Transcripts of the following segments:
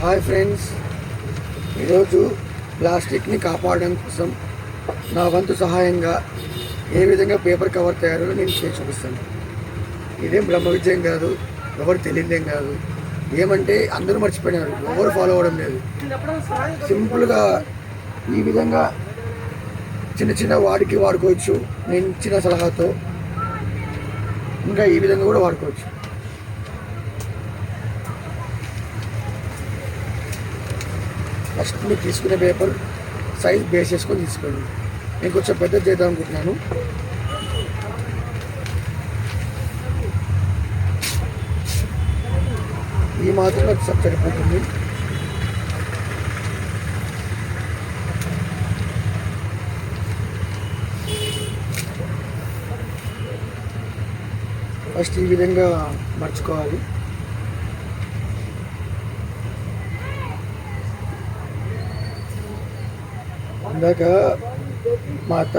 Hi friends, ఈరోజు ప్లాస్టిక్ని కాపాడడం కోసం నా వంతు సహాయంగా ఏ విధంగా పేపర్ కవర్ తయారో నేను చేసి చూపిస్తాను. ఇదేం బ్రహ్మ విజయం కాదు, ఎవరు తెలియదేం కాదు. ఏమంటే అందరూ మర్చిపోయినారు, ఎవరు ఫాలో అవ్వడం లేదు. సింపుల్గా ఈ విధంగా చిన్న చిన్న వాడికి వాడుకోవచ్చు. నేను ఇచ్చిన సలహాతో ఇంకా ఈ విధంగా కూడా వాడుకోవచ్చు. ఫస్ట్ మీరు తీసుకునే పేపర్ సైజ్ బేస్ చేసుకొని తీసుకోండి. నేను కొంచెం పెద్దది చేద్దాం అనుకుంటున్నాను. ఈ మాత్రం నాకు సరిపోతుంది. ఫస్ట్ ఈ విధంగా మర్చుకోవాలి. ఇందాక మా అత్త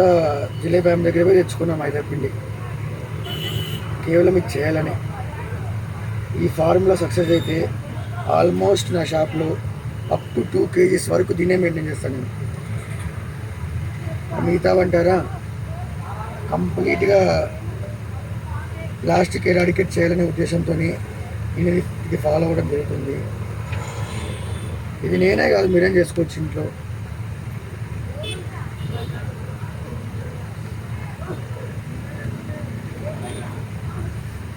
జిలేబీ ఆమె దగ్గర పోయి తెచ్చుకున్నాం మైదా పిండి. కేవలం ఇది చేయాలని. ఈ ఫార్ములా సక్సెస్ అయితే ఆల్మోస్ట్ నా షాప్లో అప్ టు 2 kgs వరకు దీన్నే మెయింటైన్ చేస్తాను నేను. మిగతా అంటారా, కంప్లీట్గా ప్లాస్టిక్ ఎరాడికేట్ చేయాలనే ఉద్దేశంతో ఇది ఫాలో అవ్వడం జరుగుతుంది. ఇది నేనే కాదు, మీరేం చేసుకోవచ్చు ఇంట్లో.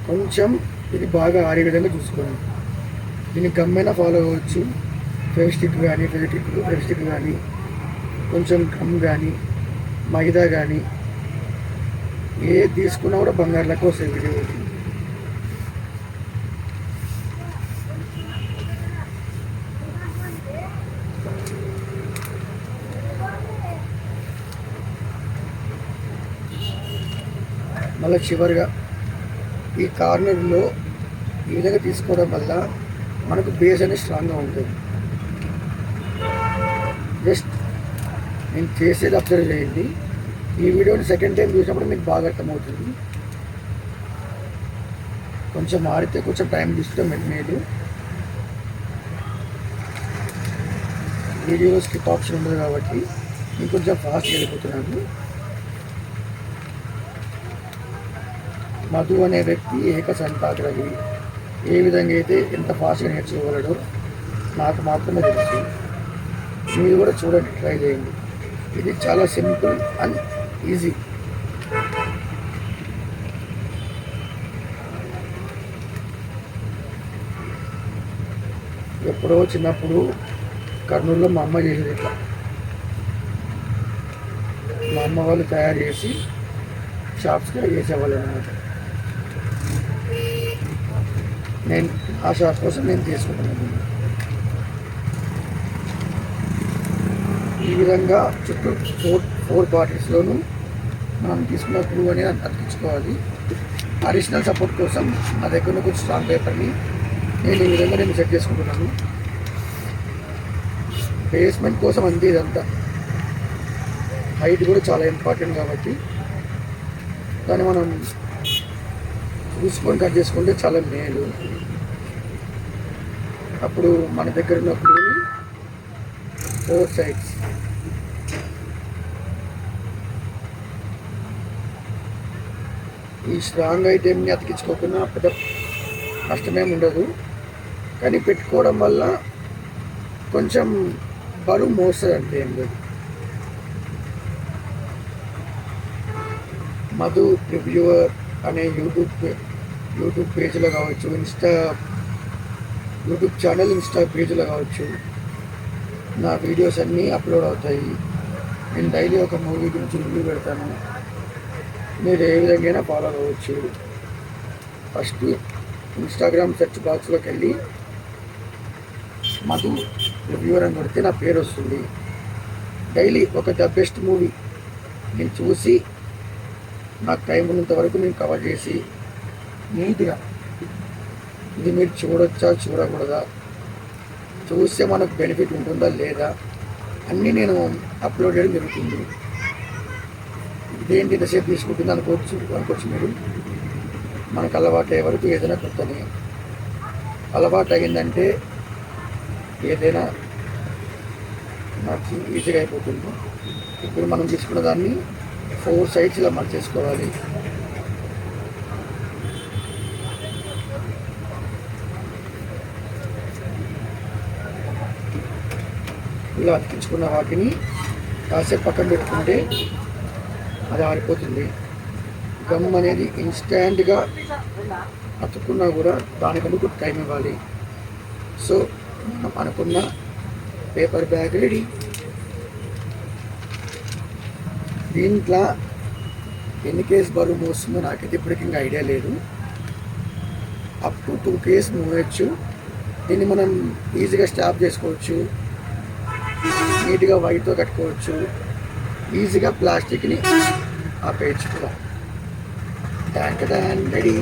కొంచెం ఇది బాగా ఆరే విధంగా చూసుకోండి. దీన్ని గమ్మైనా ఫాలో అవ్వచ్చు. ఫెవిస్టిక్ కానీ ఫెవిస్టిక్ కానీ కొంచెం గమ్ కానీ మైదా కానీ ఏది తీసుకున్నా కూడా బంగారులకు వస్తుంది వీడియో. మళ్ళీ చివరిగా ఈ కార్నర్లో ఈ విధంగా తీసుకోవడం వల్ల మనకు బేస్ అనేది స్ట్రాంగ్గా ఉంటుంది. జస్ట్ నేను చేసేది అబ్జర్వ్ చేయండి. ఈ వీడియోని సెకండ్ టైం చూసినప్పుడు మీకు బాగా అర్థమవుతుంది. కొంచెం ఆడితే కొంచెం టైం తీసుకుంటే మేలు. వీడియోలో స్కిప్ ఆప్షన్ ఉండదు కాబట్టి నేను కొంచెం ఫాస్ట్గా వెళ్ళిపోతున్నాను. మధు అనే వ్యక్తి ఏకసంతాగ్రహి. ఏ విధంగా అయితే ఎంత ఫాస్ట్గా నేర్చుకోగలడో నాకు మాత్రమే తెలుసు. మీరు కూడా చూడండి, ట్రై చేయండి. ఇది చాలా సింపుల్ అండ్ ఈజీ. ఎప్పుడో చిన్నప్పుడు కర్నూలులో మా అమ్మ చేసేది ఇట్లా. మా అమ్మ వాళ్ళు తయారు చేసి షాప్స్గా చేసేవాళ్ళు అన్నమాట. నేను ఆ షాప్ కోసం నేను తీసుకుంటున్నాను. ఈ విధంగా చుట్టూ ఫోర్ పార్టీస్లోనూ మనం తీసుకున్న గ్లూ అనేది అతికించుకోవాలి. అడిషనల్ సపోర్ట్ కోసం నా దగ్గర కొంచెం స్ట్రాంగ్ పేపర్ని నేను ఈ విధంగా నేను సెట్ చేసుకుంటున్నాను. బేస్మెంట్ కోసం అంతే ఇదంతా. హైట్ కూడా చాలా ఇంపార్టెంట్ కాబట్టి దాన్ని మనం చూసుకొని కట్ చేసుకుంటే చాలా మేలు. అప్పుడు మన దగ్గర ఉన్న గ్లూని 4 sides ఈ స్ట్రాంగ్ ఐటెంని అతికించుకోకుండా పెద్ద కష్టమేమి ఉండదు. కానీ పెట్టుకోవడం వల్ల కొంచెం బరువు మోస్తుంది అంటే ఏం లేదు. మధు రివ్యూవర్ అనే యూట్యూబ్ పేజ్లో కావచ్చు, యూట్యూబ్ ఛానల్ ఇన్స్టా పేజ్లో కావచ్చు, నా వీడియోస్ అన్నీ అప్లోడ్ అవుతాయి. నేను డైలీ ఒక మూవీ గురించి రివ్యూ పెడతాను. మీరు ఏ విధంగా ఫాలో అవ్వచ్చు. ఫస్ట్ ఇన్స్టాగ్రామ్ సెర్చ్ బాక్స్లోకి వెళ్ళి మధు రివ్యూవర్ అని కొడితే నా పేరు వస్తుంది. డైలీ ఒక ద బెస్ట్ మూవీ నేను చూసి నాకు టైం ఉన్నంత వరకు నేను కవర్ చేసి నీట్గా ఇది మీరు చూడొచ్చా చూడకూడదా, చూస్తే మనకు బెనిఫిట్ ఉంటుందా లేదా అన్నీ నేను అప్లోడ్ చేయడం జరుగుతుంది. ఇదేంటి ఇంతసేపు తీసుకుంటుంది అనుకోవచ్చు మీరు. మనకు అలవాటు అయ్యే వరకు ఏదైనా కొత్తనే. అలవాటు అయిందంటే ఏదైనా నాకు ఈజీగా అయిపోతుంది. ఇప్పుడు మనం తీసుకున్న దాన్ని 4 సైడ్స్ ఇలా మర్చేసుకోవాలి. ఇలా అతికించుకున్న వాటిని కాసేపు పక్కన పెట్టుకుంటే అది ఆరిపోతుంది. గమ్ అనేది ఇన్స్టాంట్గా అతుక్కున్నా కూడా దానికంటూ టైం ఇవ్వాలి. సో మనం అనుకున్న పేపర్ బ్యాగ్ రెడీ. దీంట్లో ఎన్ని కేస్ బరువు మోస్తుందో నాకైతే ఇప్పటికి ఇంకా ఐడియా లేదు. అప్ టు 2 కేస్ మోయచ్చు. దీన్ని మనం ఈజీగా స్టాప్ చేసుకోవచ్చు, నీట్గా వైట్తో కట్టుకోవచ్చు, ఈజీగా ప్లాస్టిక్ని ఆపేయచ్చు కూడా. Tank ready.